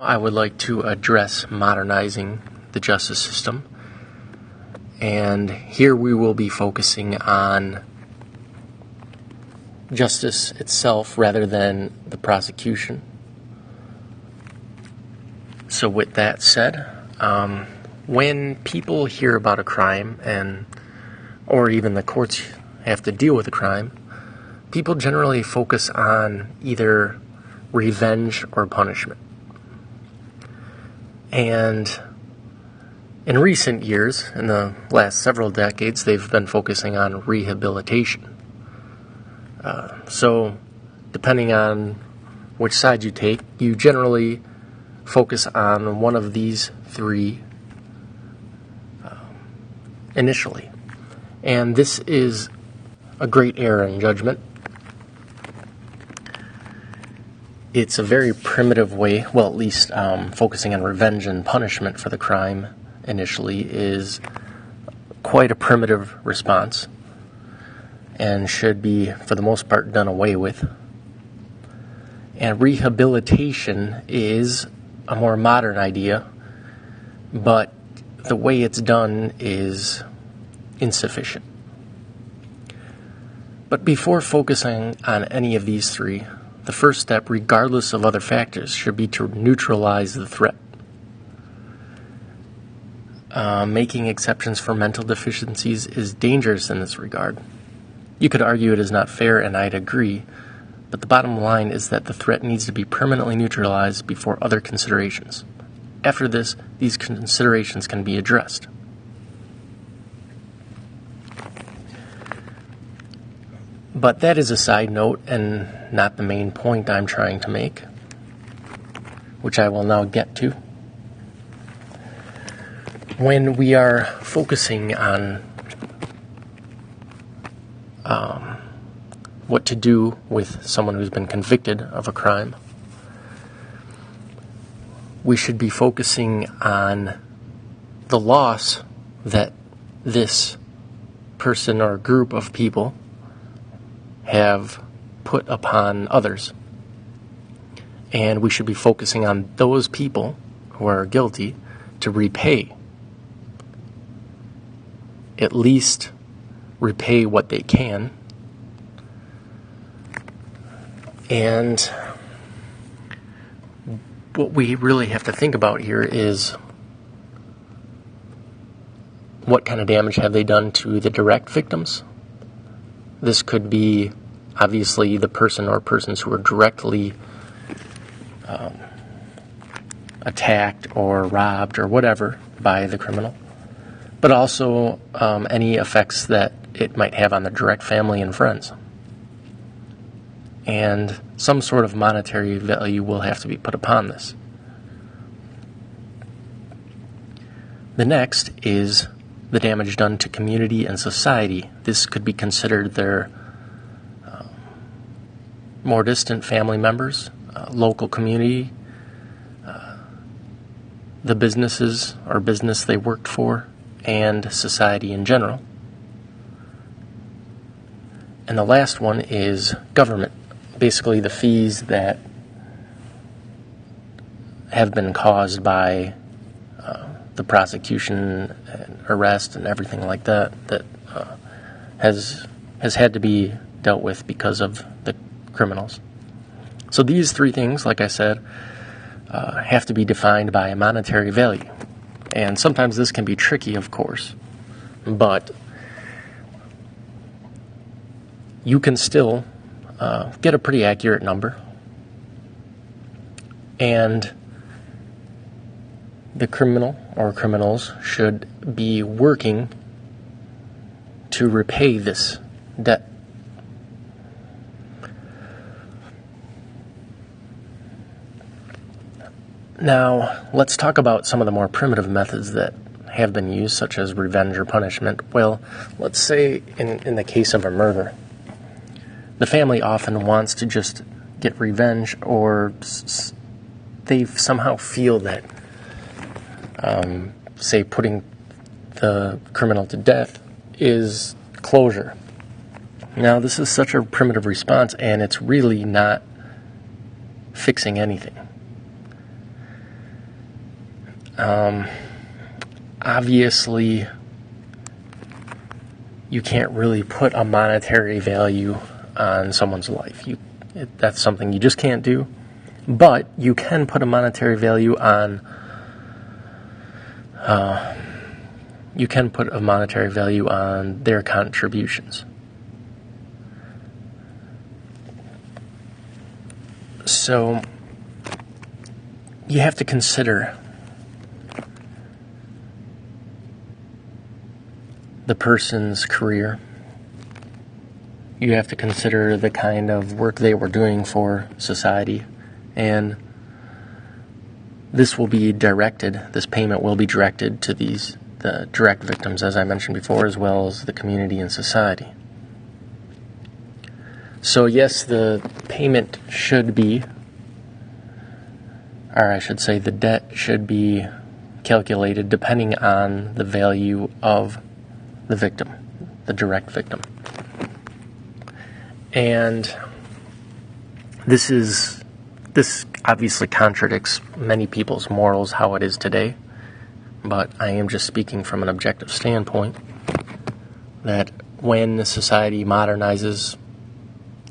I would like to address modernizing the justice system, and here we will be focusing on justice itself rather than the prosecution. So with that said, when people hear about a crime or even the courts have to deal with a crime, people generally focus on either revenge or punishment. And in recent years, in the last several decades, they've been focusing on rehabilitation. So depending on which side you take, you generally focus on one of these three initially. And this is a great error in judgment. It's a very primitive way, well, at least focusing on revenge and punishment for the crime initially is quite a primitive response and should be, for the most part, done away with. And rehabilitation is a more modern idea, but the way it's done is insufficient. But before focusing on any of these three, the first step, regardless of other factors, should be to neutralize the threat. Making exceptions for mental deficiencies is dangerous in this regard. You could argue it is not fair, and I'd agree, but the bottom line is that the threat needs to be permanently neutralized before other considerations. After this, these considerations can be addressed. But that is a side note and not the main point I'm trying to make, which I will now get to. When we are focusing on what to do with someone who's been convicted of a crime, we should be focusing on the loss that this person or group of people have put upon others. And we should be focusing on those people who are guilty to repay, at least repay what they can. And what we really have to think about here is what kind of damage have they done to the direct victims? This could be obviously the person or persons who are directly attacked or robbed or whatever by the criminal, but also any effects that it might have on the direct family and friends. And some sort of monetary value will have to be put upon this. The next is the damage done to community and society. This could be considered their more distant family members, local community, the businesses or business they worked for, and society in general. And the last one is government, basically the fees that have been caused by the prosecution and arrest and everything like that has had to be dealt with because of the criminals. So these three things, like I said, have to be defined by a monetary value. And sometimes this can be tricky, of course, but you can still get a pretty accurate number. And the criminal or criminals should be working to repay this debt. Now, let's talk about some of the more primitive methods that have been used, such as revenge or punishment. Well, let's say in the case of a murder, the family often wants to just get revenge, or they somehow feel that, say, putting the criminal to death is closure. Now, this is such a primitive response, and it's really not fixing anything. Obviously, you can't really put a monetary value on someone's life. That's something you just can't do. But you can put a monetary value on their contributions. So you have to consider the person's career. You have to consider the kind of work they were doing for society, and this payment will be directed to the direct victims, as I mentioned before, as well as the community and society. So yes, the payment should be, or I should say the debt should be calculated depending on the value of the victim, the direct victim. And this obviously contradicts many people's morals how it is today, but I am just speaking from an objective standpoint that when society modernizes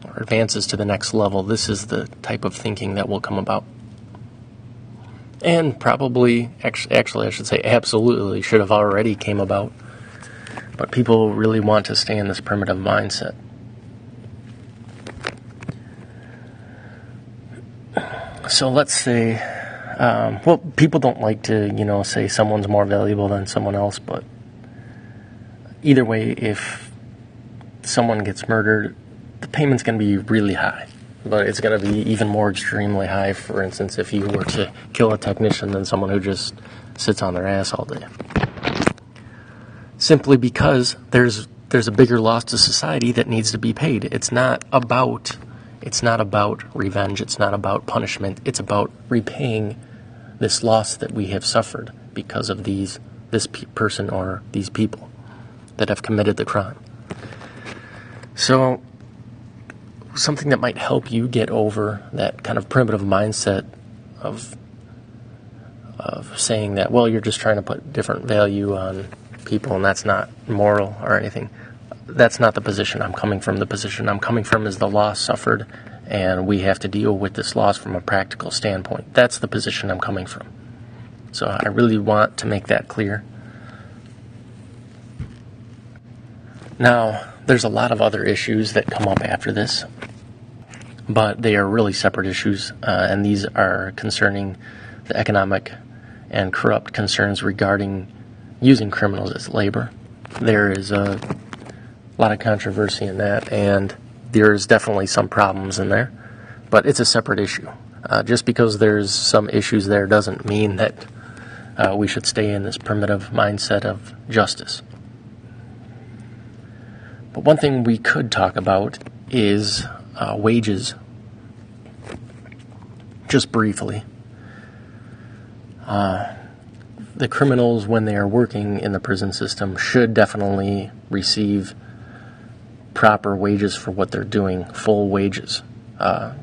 or advances to the next level, this is the type of thinking that will come about. And probably, actually I should say absolutely should have already came about, but people really want to stay in this primitive mindset. So let's say, people don't like to, say someone's more valuable than someone else, but either way, if someone gets murdered, the payment's going to be really high. But it's going to be even more extremely high, for instance, if you were to kill a technician than someone who just sits on their ass all day. Simply because there's a bigger loss to society that needs to be paid. It's not about revenge. It's not about punishment. It's about repaying this loss that we have suffered because of this person or these people that have committed the crime. So something that might help you get over that kind of primitive mindset of saying that, well, you're just trying to put different value on people and that's not moral or anything. That's not the position I'm coming from. The position I'm coming from is the loss suffered, and we have to deal with this loss from a practical standpoint. That's the position I'm coming from. So I really want to make that clear. Now, there's a lot of other issues that come up after this, but they are really separate issues, and these are concerning the economic and corrupt concerns regarding using criminals as labor. There is a lot of controversy in that, and there's definitely some problems in there, but it's a separate issue. Just because there's some issues there doesn't mean that we should stay in this primitive mindset of justice. But one thing we could talk about is wages, just briefly. The criminals, when they are working in the prison system, should definitely receive proper wages for what they're doing, full wages,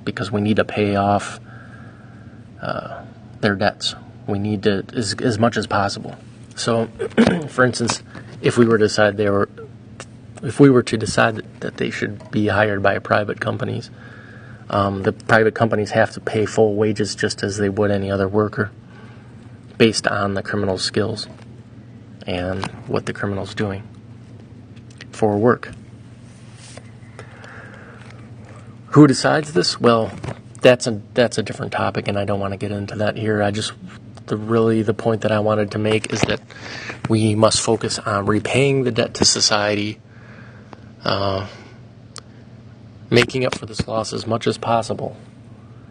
because we need to pay off their debts. We need to, as much as possible. So, for instance, if we were to decide that they should be hired by private companies, the private companies have to pay full wages just as they would any other worker, based on the criminal's skills and what the criminal's doing for work. Who decides this? Well, that's a different topic, and I don't want to get into that here. The point that I wanted to make is that we must focus on repaying the debt to society, making up for this loss as much as possible,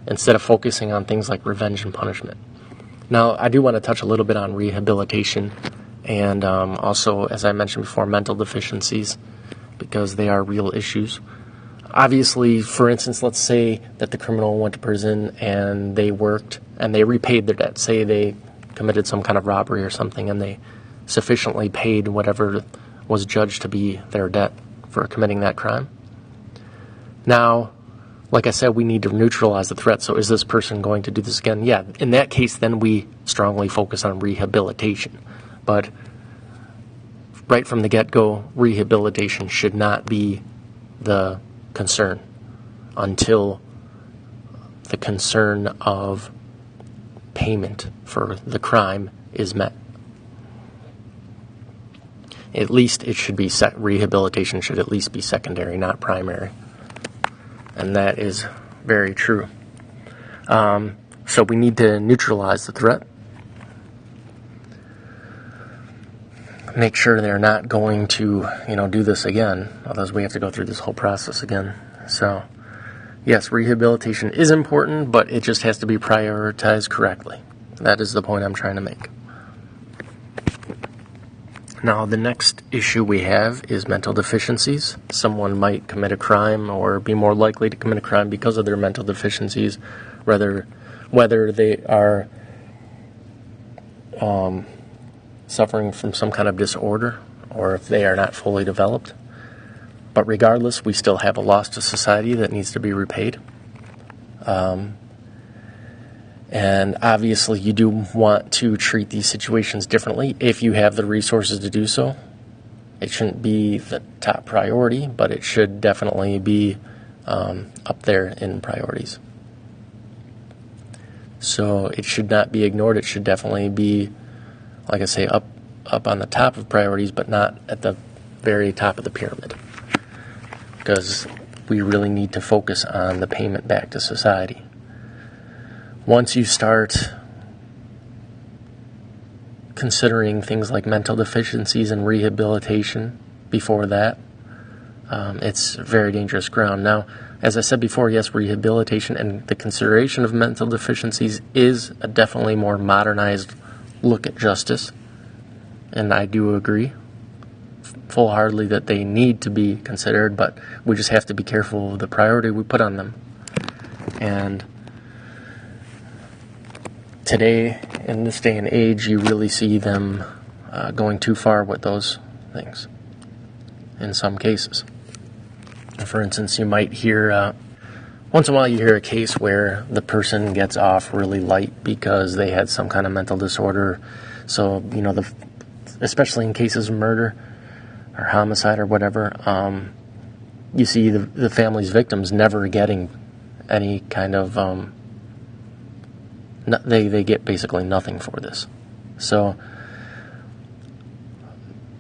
instead of focusing on things like revenge and punishment. Now, I do want to touch a little bit on rehabilitation and also, as I mentioned before, mental deficiencies, because they are real issues. Obviously, for instance, let's say that the criminal went to prison and they worked and they repaid their debt. Say they committed some kind of robbery or something and they sufficiently paid whatever was judged to be their debt for committing that crime. Now, like I said, we need to neutralize the threat. So is this person going to do this again? Yeah, in that case, then we strongly focus on rehabilitation. But right from the get-go, rehabilitation should not be the concern until the concern of payment for the crime is met. At least it should be rehabilitation should at least be secondary, not primary. And that is very true. So we need to neutralize the threat. Make sure they're not going to, do this again. Otherwise we have to go through this whole process again. So, yes, rehabilitation is important, but it just has to be prioritized correctly. That is the point I'm trying to make. Now, the next issue we have is mental deficiencies. Someone might commit a crime or be more likely to commit a crime because of their mental deficiencies, whether they are suffering from some kind of disorder or if they are not fully developed. But regardless, we still have a loss to society that needs to be repaid. And obviously, you do want to treat these situations differently if you have the resources to do so. It shouldn't be the top priority, but it should definitely be up there in priorities. So it should not be ignored. It should definitely be, like I say, up on the top of priorities, but not at the very top of the pyramid. Because we really need to focus on the payment back to society. Once you start considering things like mental deficiencies and rehabilitation before that, it's very dangerous ground. Now, as I said before, yes, rehabilitation and the consideration of mental deficiencies is a definitely more modernized look at justice, and I do agree full-heartedly that they need to be considered, but we just have to be careful of the priority we put on them. And today, in this day and age, you really see them going too far with those things in some cases. For instance, you might hear, once in a while you hear a case where the person gets off really light because they had some kind of mental disorder. So, especially in cases of murder or homicide or whatever, you see the family's victims never getting any kind of they get basically nothing for this. So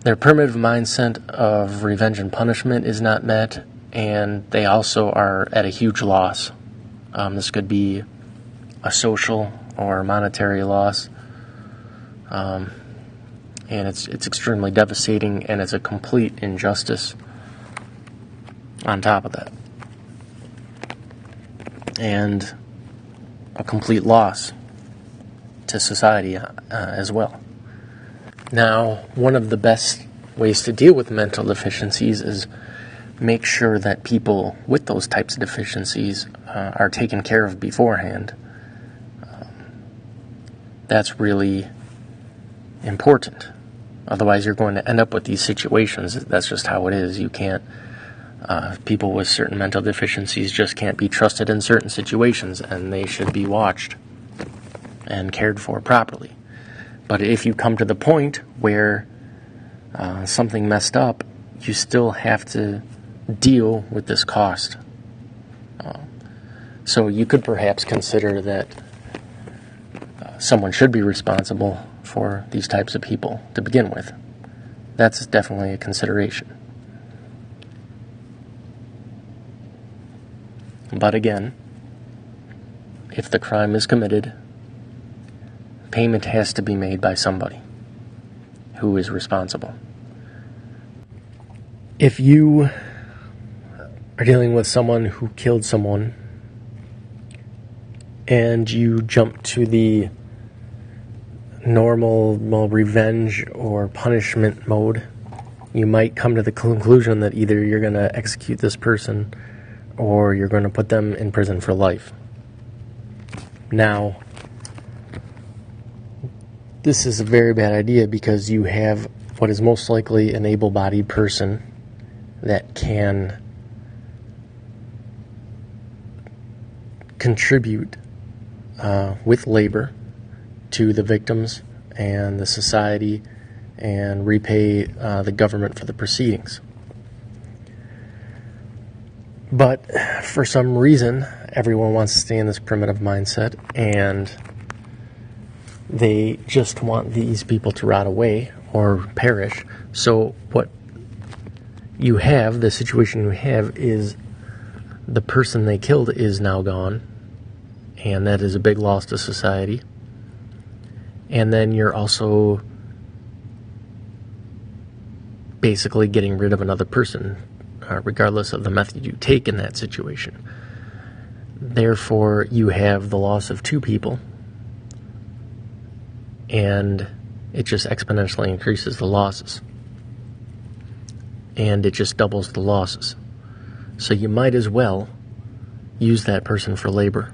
their primitive mindset of revenge and punishment is not met, and they also are at a huge loss. This could be a social or monetary loss, and it's extremely devastating, and it's a complete injustice on top of that, and a complete loss to society as well. Now, one of the best ways to deal with mental deficiencies is make sure that people with those types of deficiencies are taken care of beforehand. That's really important. Otherwise, you're going to end up with these situations. That's just how it is. You can't people with certain mental deficiencies just can't be trusted in certain situations, and they should be watched and cared for properly. But if you come to the point where something messed up, you still have to deal with this cost. So you could perhaps consider that someone should be responsible for these types of people to begin with. That's definitely a consideration. But again, if the crime is committed, payment has to be made by somebody who is responsible. If you are dealing with someone who killed someone and you jump to the normal revenge or punishment mode, you might come to the conclusion that either you're going to execute this person or you're going to put them in prison for life. Now, this is a very bad idea because you have what is most likely an able-bodied person that can contribute with labor to the victims and the society and repay the government for the proceedings. But for some reason, everyone wants to stay in this primitive mindset, and they just want these people to rot away or perish. So what you have, the situation you have, is the person they killed is now gone, and that is a big loss to society. And then you're also basically getting rid of another person, regardless of the method you take in that situation. Therefore, you have the loss of two people, and it just exponentially increases the losses. And it just doubles the losses. So you might as well use that person for labor.